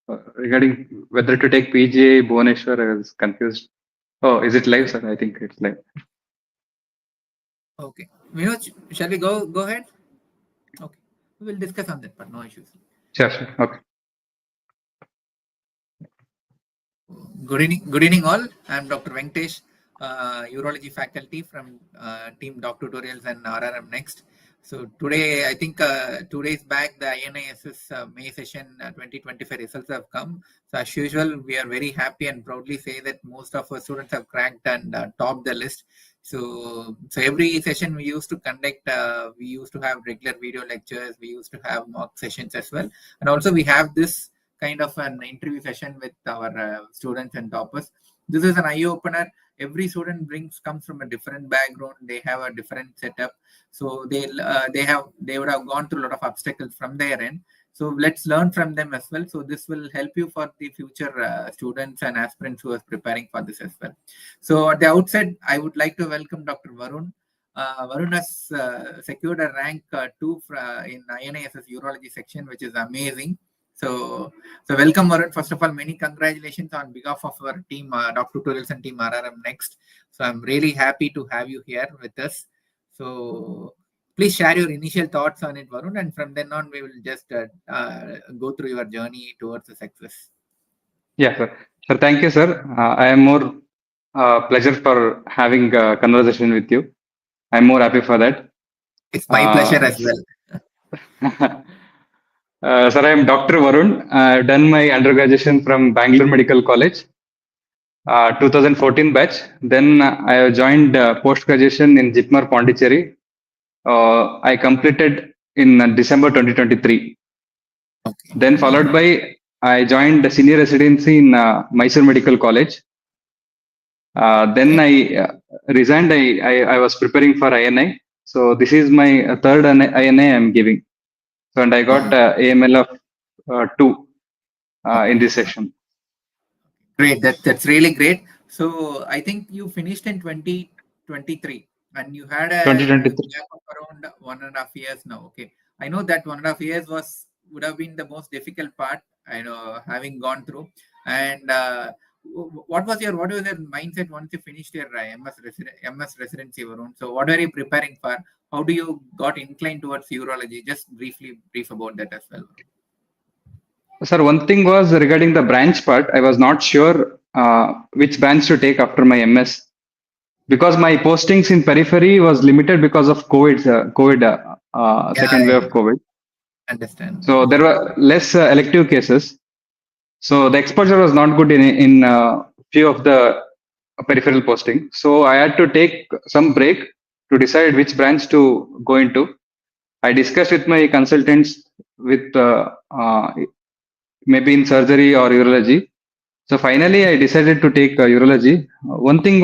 regarding whether to take PGI Bhubaneswar. I was confused. Oh, is it live, sir? I think it's live. Okay. Vinod, shall we go ahead? Okay. We will discuss on that, but no issues. Sure, sure. Okay. Good evening all. I'm Dr. Venkatesh, urology faculty from team DocTutorials and RRM Next. So today, I think 2 days back, the INISS May session 2025 results have come. So as usual, we are very happy and proudly say that most of our students have cracked and topped the list. So every session we used to conduct, we used to have regular video lectures, we used to have mock sessions as well. And also we have this kind of an interview session with our students and toppers. This is an eye opener. Every student comes from a different background. They have a different setup, so they would have gone through a lot of obstacles from their end. So let's learn from them as well. So this will help you for the future students and aspirants who are preparing for this as well. So at the outset, I would like to welcome Dr. Varun. Varun has secured a rank 2 in INISS Urology section, which is amazing. So welcome, Varun. First of all, many congratulations on behalf of our team, DocTutorials and team RRM Next. So I'm really happy to have you here with us. So please share your initial thoughts on it, Varun, and from then on, we will just go through your journey towards the success. Yeah, sir. Sir, thank you, sir. I am more pleasure for having a conversation with you. I'm more happy for that. It's my pleasure as well. Sir, I am Dr. Varun. I've done my undergraduation from Bangalore Medical College, 2014 batch. Then I have joined post-graduation in JIPMER Pondicherry. I completed in December 2023. Okay. Then followed by, I joined senior residency in Mysore Medical College. Then I resigned. I was preparing for INI. So this is my third INI I'm giving. So, and I got AML of 2 in this section. Great. That's really great. So I think you finished in 2023 and you had a 2023. gap of around 1.5 years now. Okay. I know that 1.5 years would have been the most difficult part, I know, having gone through. And what was your mindset once you finished your MS residency, Varun? So what are you preparing for? How do you got inclined towards urology? Just brief about that as well. Sir, one thing was regarding the branch part. I was not sure which branch to take after my MS because my postings in periphery was limited because of COVID, second wave of COVID. Understand. So there were less elective cases. So the exposure was not good in few of the peripheral posting. So I had to take some break to decide which branch to go into. I discussed with my consultants with maybe in surgery or urology. So finally, I decided to take urology. One thing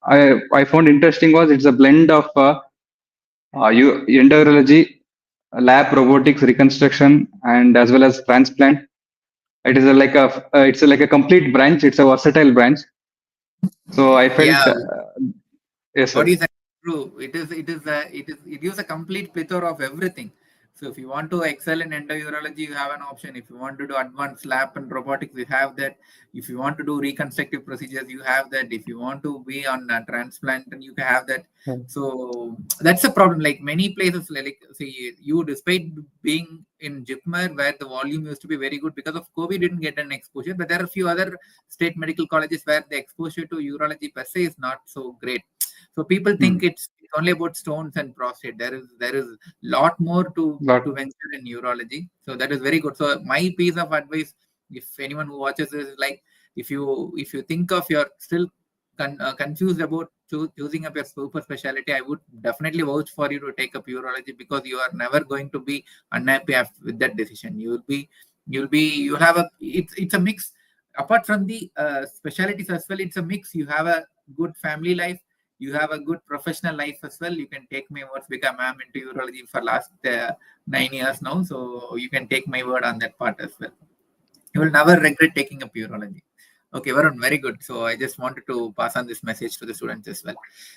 I found interesting was it's a blend of endourology, lab robotics, reconstruction, and as well as transplant. It is like a complete branch. It's a versatile branch. So I felt yes, sir. What is true? It gives a complete plethora of everything. So if you want to excel in endourology, you have an option. If you want to do advanced lab and robotics, you have that. If you want to do reconstructive procedures, you have that. If you want to be on transplant, and you have that. So that's a problem. Like many places, like see, you despite being in JIPMER where the volume used to be very good because of COVID, didn't get an exposure. But there are a few other state medical colleges where the exposure to urology per se is not so great. So people think it's only about stones and prostate. There is a lot more to venture in urology. So that is very good. So my piece of advice, if anyone who watches this, is like if you think of you're still confused about choosing up your super specialty, I would definitely vouch for you to take up urology because you are never going to be unhappy with that decision. You'll have it's a mix. Apart from the specialties as well, it's a mix. You have a good family life. You have a good professional life as well. You can take my words because I'm into urology for last 9 years now. So you can take my word on that part as well. You will never regret taking up urology. Okay, Varun, very good. So I just wanted to pass on this message to the students as well.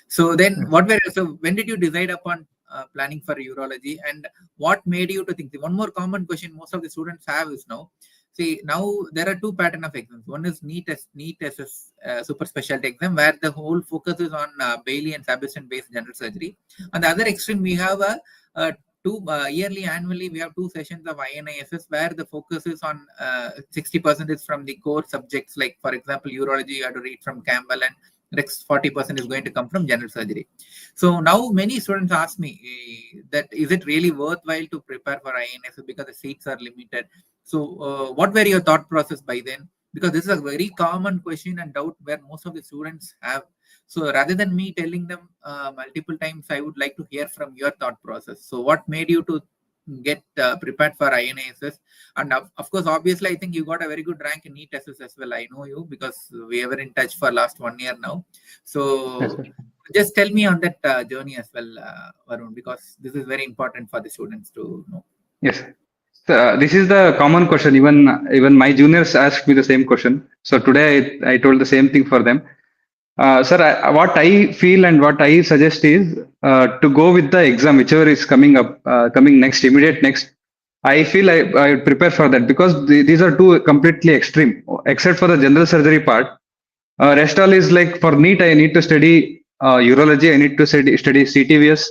So then when did you decide upon planning for urology and what made you to think? One more common question most of the students have is now, See, now there are two pattern of exams. One is NEET as a super specialty exam, where the whole focus is on Bailey and Sebastian based general surgery. On the other extreme, we have a two yearly, annually, we have two sessions of INISS where the focus is on 60% is from the core subjects, like for example, urology, you have to read from Campbell, and next 40% is going to come from general surgery. So now many students ask me that is it really worthwhile to prepare for INSS because the seats are limited. So what were your thought process by then? Because this is a very common question and doubt where most of the students have. So rather than me telling them multiple times, I would like to hear from your thought process. So what made you to get prepared for INSS? And of course, obviously, I think you got a very good rank in NEET SS as well. I know you because we were in touch for last 1 year now. So just tell me on that journey as well, Varun, because this is very important for the students to know. Yes. This is the common question. Even my juniors asked me the same question. So today I told the same thing for them. Sir, what I feel and what I suggest is to go with the exam, whichever is coming up, coming next, immediate next. I feel I would prepare for that because these are two completely extreme, except for the general surgery part. Rest all is like for NEET, I need to study urology, I need to study CTVS,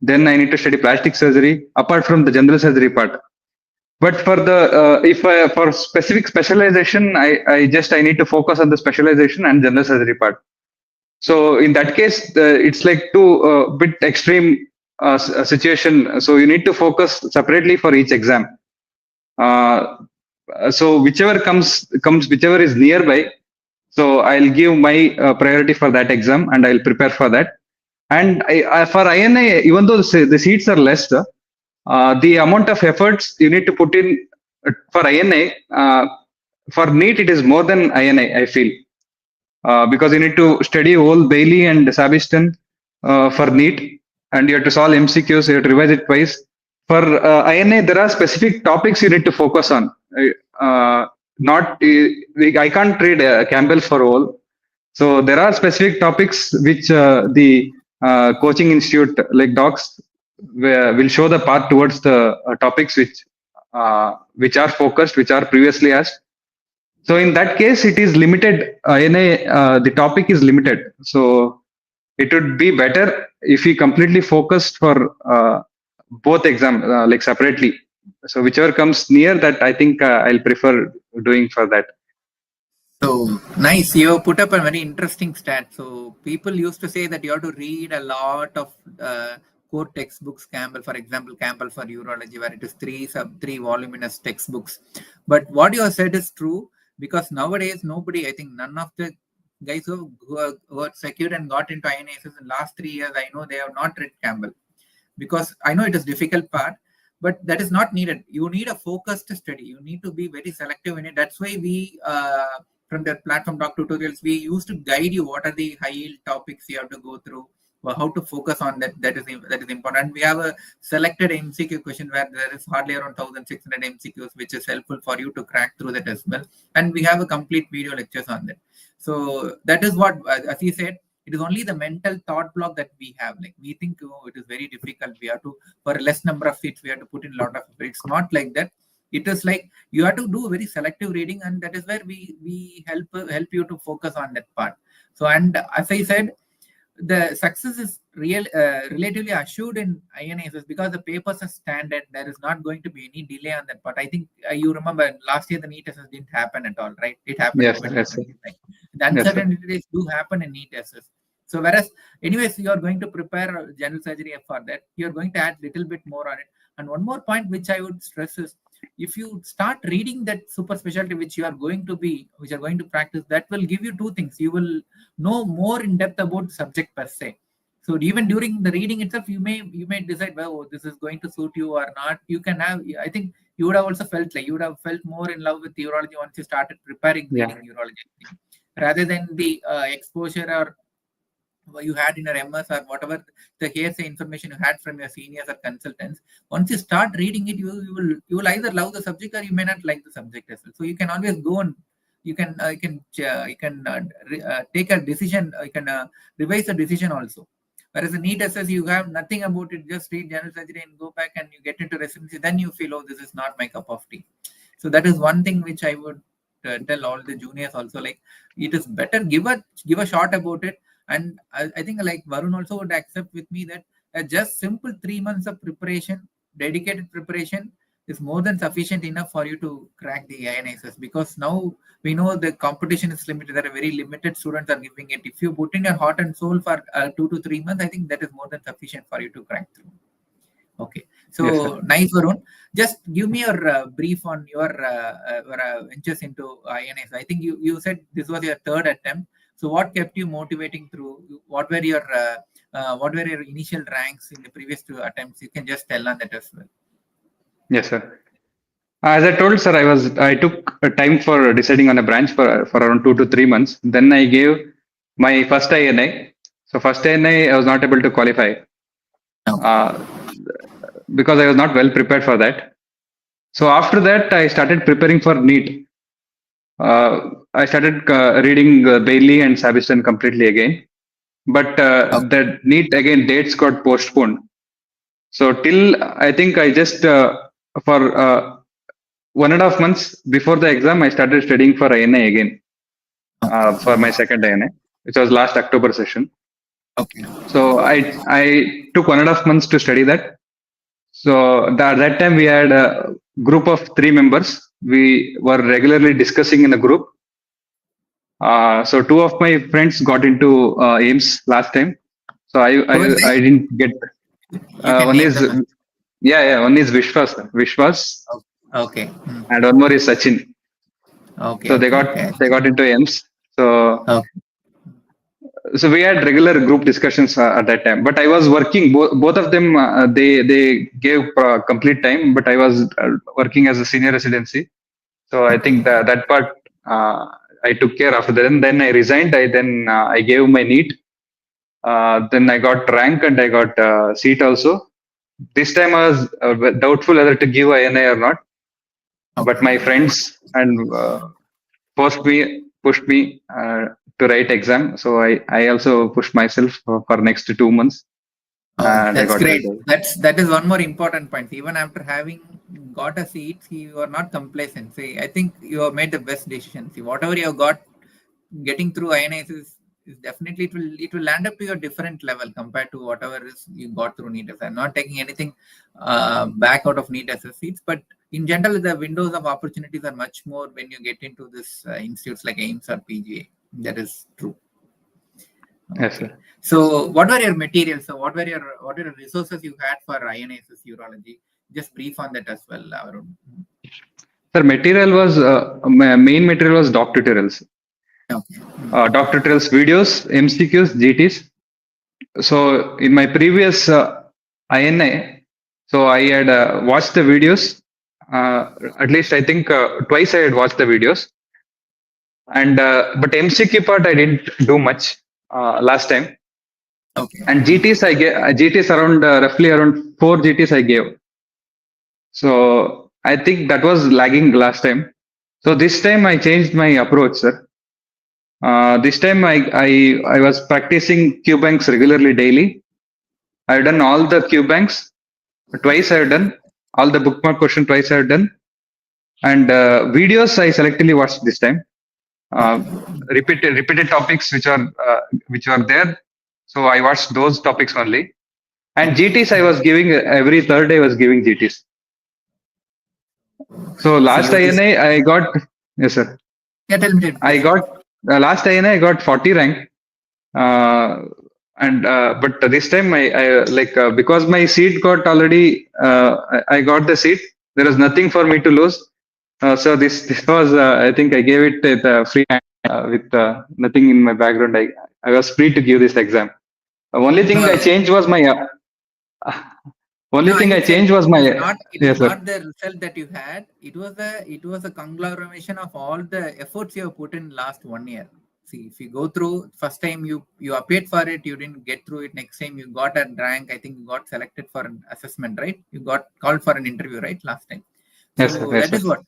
then I need to study plastic surgery, apart from the general surgery part. But for the for specific specialization, I need to focus on the specialization and general surgery part. So in that case, it's like two bit extreme situation. So you need to focus separately for each exam. So whichever comes, whichever is nearby. So I'll give my priority for that exam and I'll prepare for that. And for INI, even though the seats are less, the amount of efforts you need to put in for INI, for NEET, it is more than INI, I feel. Because you need to study whole Bailey and Sebastian for NEET, and you have to solve MCQs, you have to revise it twice. For INA, there are specific topics you need to focus on. I can't read Campbell for all. So there are specific topics which the coaching institute like docs will show the path towards the topics which are focused, which are previously asked. So in that case, it is limited. The topic is limited. So it would be better if we completely focused for both exam like separately. So whichever comes near that, I think I'll prefer doing for that. So nice. You put up a very interesting stat. So people used to say that you have to read a lot of core textbooks, Campbell, for example, Campbell for urology, where it is three voluminous textbooks. But what you have said is true, because nowadays nobody, I think none of the guys who got secured and got into INSS in last 3 years, I know they have not read Campbell. Because I know it is difficult part, but that is not needed. You need a focused study. You need to be very selective in it. That's why we, from the platform DocTutorials, we used to guide you what are the high yield topics you have to go through, or how to focus on that. That is important. We have a selected MCQ question where there is hardly around 1,600 MCQs, which is helpful for you to crack through that as well. And we have a complete video lectures on that. So that is what, as you said, it is only the mental thought block that we have. Like we think, oh, it is very difficult. We have to, for a less number of seats, we have to put in a lot of effort. It's not like that. It is like you have to do very selective reading, and that is where we help you to focus on that part. So, and as I said, the success is relatively assured in INSS because the papers are standard. There is not going to be any delay on that part. I think you remember last year the NEET SS didn't happen at all, right? It happened. Yes, the uncertainties do happen in NEET SS. So whereas, anyways, you are going to prepare general surgery for that. You are going to add little bit more on it. And one more point which I would stress is, if you start reading that super specialty which you are going to practice, that will give you two things. You will know more in depth about the subject per se. So even during the reading itself, you may decide, well, this is going to suit you or not. You can have, I think you would have also felt like you would have felt more in love with urology once you started preparing reading urology, rather than the exposure or you had in your MS or whatever the hearsay information you had from your seniors or consultants. Once you start reading it, you will either love the subject or you may not like the subject as well. So you can always go and you can take a decision. You can revise the decision also. Whereas in NEET SS, you have nothing about it. Just read general surgery and go back and you get into residency. Then you feel, oh, this is not my cup of tea. So that is one thing which I would tell all the juniors also, like it is better give a shot about it. And I think like Varun also would accept with me that just simple 3 months of preparation, dedicated preparation, is more than sufficient enough for you to crack the INSS, because now we know the competition is limited. There are very limited students are giving it. If you put in your heart and soul for 2 to 3 months, I think that is more than sufficient for you to crack through. Okay, so Yes, sir. nice, Varun. Just give me your brief on your ventures into INS. I think you said this was your third attempt. So what kept you motivating through? What were your initial ranks in the previous 2 attempts? You can just tell on that as well. Yes, sir. As I told, sir, I took a time for deciding on a branch for around 2 to 3 months. Then I gave my first INI. So first INI, I was not able to qualify uh, because I was not well prepared for that. So after that, I started preparing for NEET. I started reading Bailey and Sabiston completely again. But the NEET again dates got postponed. So till I think I just for 1.5 months before the exam, I started studying for INI again for my second INI, which was last October session. Okay. So I took 1.5 months to study that. So that time we had a group of 3 members. We were regularly discussing in a group. So 2 of my friends got into AIMS last time. So I didn't get. You can One name is them. one is Vishwas, Okay. and one more is Sachin. Okay. So Okay. they got into AIMS. So Okay. so we had regular group discussions at that time. But I was working. Both of them they gave complete time, but I was working as a senior residency. So I think that part I took care after that. And then I resigned. I gave my NEET. Then I got rank and I got seat also. This time I was doubtful whether to give INI or not. But my friends and pushed me to write exam. So I also pushed myself for next 2 months, and I That's got great. that. That is one more important point. Even after having got a seat, you are not complacent. See, I think you have made the best decision. See, whatever you have got, getting through INS is definitely it will land up to your different level compared to whatever is you got through NEET. I'm not taking anything back out of NEET as a seats, but in general, the windows of opportunities are much more when you get into this institutes like AIMS or PGA. That is true. Yes, Okay. sir. So what were your materials? So what were your resources you had for INSS urology? Just brief on that as well, Varun. Sir, material was my main material was DocTutorials. Okay. DocTutorials videos, MCQs, GTs. So in my previous INI, so I had watched the videos. At least I think twice I had watched the videos. And but MCQ part I didn't do much last time. Okay. And GTs I gave GTs around roughly around 4 GTs I gave. So I think that was lagging last time. So this time I changed my approach, sir. This time I was practicing QBanks regularly daily. I've done all the QBanks twice. I've done all the bookmark question twice. I've done, and videos I selectively watched this time. Repeated topics which are there. So I watched those topics only. And GTs I was giving every third day I was giving GTs. So So last you this INA I got yes sir. yeah, tell me, I please. got last INA I got 40 rank. Uh, and but this time I like because my seat got already I got the seat. There was nothing for me to lose. So this was I think I gave it the free hand with nothing in my background. I was free to give this exam. Only thing I No, changed was my only no, I thing I would say changed was it my is not. It is yes sir. not the result that you had. It was a conglomeration of all the efforts you have put in last 1 year. See, if you go through first time you appeared for it, you didn't get through it. Next time you got a rank. I think you got selected for an assessment, right? You got called for an interview, right? Last time. Yes sir. So Yes that sir. is what.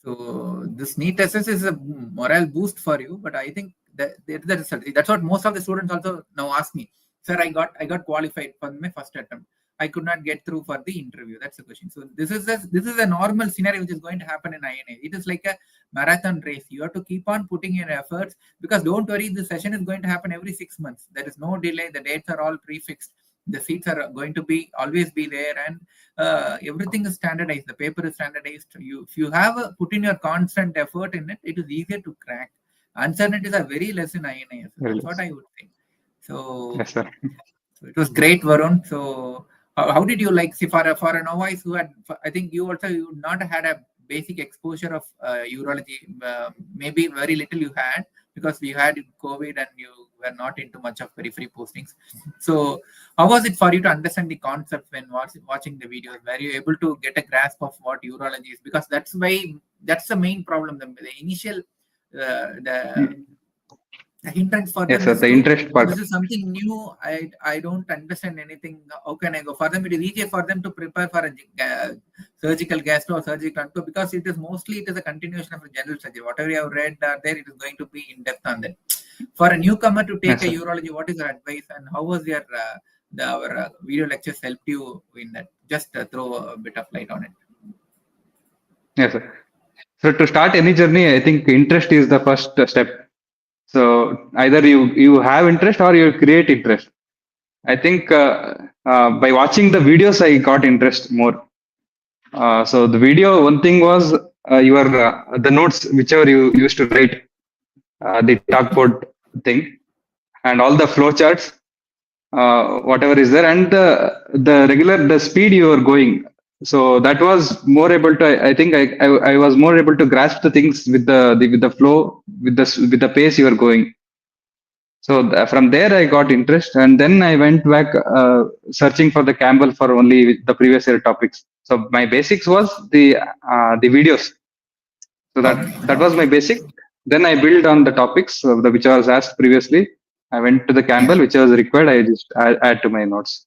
So this NEET SS is a morale boost for you, but I think that's the result. That's what most of the students also now ask me. Sir, I got qualified for my first attempt. I could not get through for the interview. That's the question. So this is a normal scenario which is going to happen in INA. It is like a marathon race. You have to keep on putting in efforts, because don't worry, the session is going to happen every 6 months. There is no delay. The dates are all prefixed. The seats are going to be always be there, and everything is standardized. The paper is standardized. If you have put in your constant effort in it, it is easier to crack. Uncertainties are very less in INA. That's what I would think. So, yes, sir. so it was great, Varun. So how did you like, see, for a novice who had, I think you also, you not had a basic exposure of urology, maybe very little you had, because we had COVID and you were not into much of periphery postings. So how was it for you to understand the concept when watching the videos? Were you able to get a grasp of what urology is? Because that's the main problem. The initial the hindrance for Yes, them sir. is The interest part. this is something new. I don't understand anything. How can I go? For them, it is easier for them to prepare for a surgical gastro or surgical onco, because it is a continuation of a general surgery. Whatever you have read there, it is going to be in depth on that. For a newcomer to take Yes, a sir. urology, what is your advice, and how was your our video lectures helped you in that? Just throw a bit of light on it. Yes, sir. So to start any journey, I think interest is the first step. So either you have interest or you create interest. I think by watching the videos, I got interest more. So the video, one thing was your the notes whichever you used to write, the chalkboard thing, and all the flow charts, whatever is there, and the speed you were going. So that was more able to. I think I was more able to grasp the things with the flow, with the pace you were going. So from there I got interest, and then I went back searching for the Campbell for only the previous year topics. So my basics was the videos. So that was my Okay. basic. Then I built on the topics which I was asked previously. I went to the Yeah. Campbell, which was required. I just add to my notes.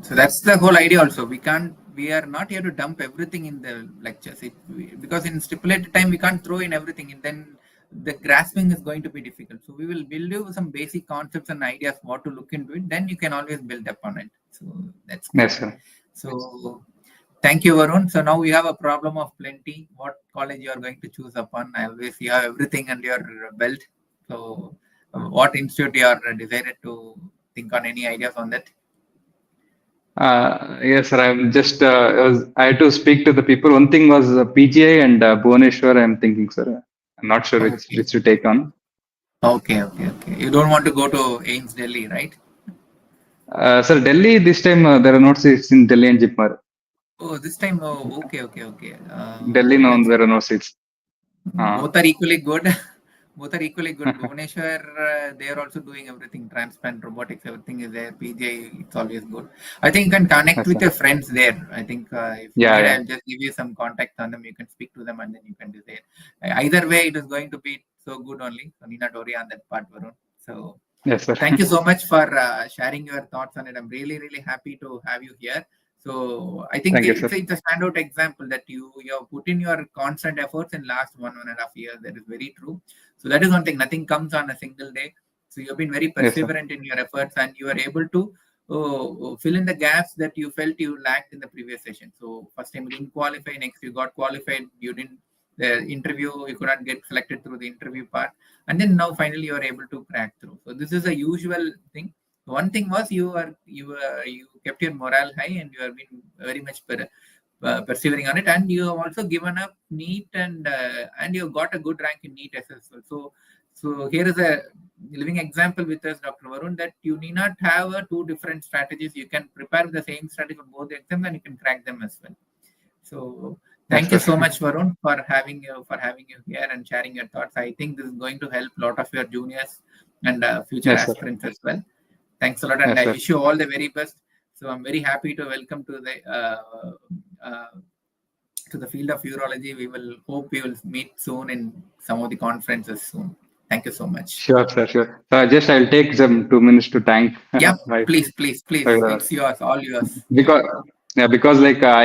So that's the whole idea also. We are not here to dump everything in the lectures. Because in stipulated time, we can't throw in everything, and then the grasping is going to be difficult. So we will build you some basic concepts and ideas, what to look into it. Then you can always build upon it. So that's Yes, great. sir. So thank you, Varun. So now we have a problem of plenty. What college you are going to choose upon? I always, you have everything under your belt. So what institute you are decided to think on? Any ideas on that? Yes, sir. I'm just I had to speak to the people. One thing was PGI and Bhubaneswar. I'm thinking, sir. I'm not sure Okay. which to take on. Okay. You don't want to go to Ames, Delhi, right? Sir, Delhi this time there are no seats in Delhi and JIPMER. Oh, this time. Oh, okay. Delhi, no, That's there are no seats. both are equally good. Both are equally good. Bhubaneswar, they are also doing everything. Transplant, robotics, everything is there. PGI, it's always good. I think you can connect Yes, with sir. your friends there. I think if you Yeah, need, yeah. I'll just give you some contact on them. You can speak to them and then you can decide. Either way, it is going to be so good only. So need not worry on that part, Varun. So Yes, sir. thank you so much for sharing your thoughts on it. I'm really happy to have you here. So I think Thank you, sir. it's a standout example that you have put in your constant efforts in last 1.5 years. That is very true. So that is one thing. Nothing comes on a single day. So you have been very Yes, sir. perseverant in your efforts, and you are able to fill in the gaps that you felt you lacked in the previous session. So first time you didn't qualify, next you got qualified, you didn't the interview, you could not get selected through the interview part, and then now finally you are able to crack through. So this is a usual thing. One thing was you kept your morale high, and you have been very much persevering on it, and you have also given up NEET, and you got a good rank in NEET as well. So here is a living example with us, Dr. Varun, that you need not have two different strategies. You can prepare the same strategy for both the exams, and you can crack them as well. So Yes, thank you sir. so much, Varun, for having you here and sharing your thoughts. I think this is going to help a lot of your juniors and future Yes, sir. aspirants as well. Thanks a lot, and Yes, I sir. wish you all the very best. So I'm very happy to welcome uh, to the field of urology. We will hope we will meet soon in some of the conferences soon. Thank you so much. Sure, sir. Sure. So I'll take some 2 minutes to thank Yeah, my please. It's yours, all yours. Yeah. because because like I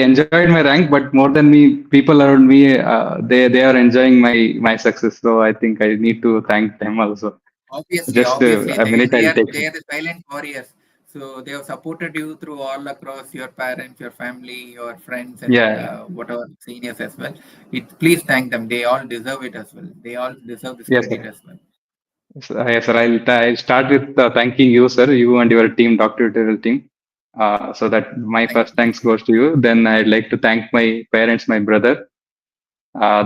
enjoyed my rank, but more than me, people around me they are enjoying my success. So I think I need to thank them also. Obviously, Just obviously, a minute, I'll take. they are the silent warriors. So they have supported you through all across your parents, your family, your friends, and Yeah. whatever seniors as well. Please thank them. They all deserve it as well. They all deserve this Yes, credit sir. as well. Yes, sir. I'll start with thanking you, sir, you and your team, Doctor team. So that my Thank first thanks goes to you. Then I'd like to thank my parents, my brother.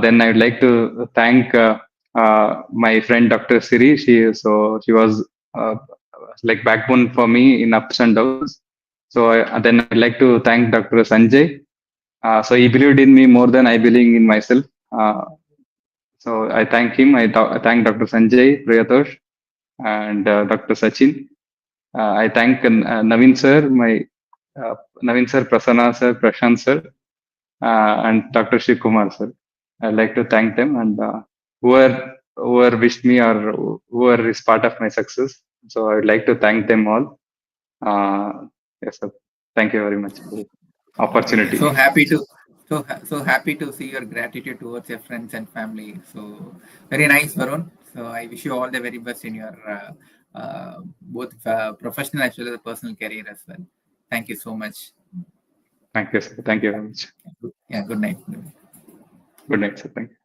Then I'd like to thank my friend Dr. Siri. She was uh, like backbone for me in ups and downs. So then I'd like to thank Dr. Sanjay. So he believed in me more than I believe in myself. So I thank him. I thank Dr. Sanjay, Priyatosh, and Dr. Sachin. I thank Naveen sir, Naveen sir, Prasanna sir, Prashant sir, and Dr. Shiv Kumar sir. I'd like to thank them and whoever wished me or whoever is part of my success. So I'd like to thank them all. Yes, sir. Thank you very much for the So opportunity. happy to so happy to see your gratitude towards your friends and family. So very nice, Varun. So I wish you all the very best in your both professional as well as personal career as well. Thank you so much. Thank you, sir. Thank you very much. Yeah, good night. Good night, sir. Thank you.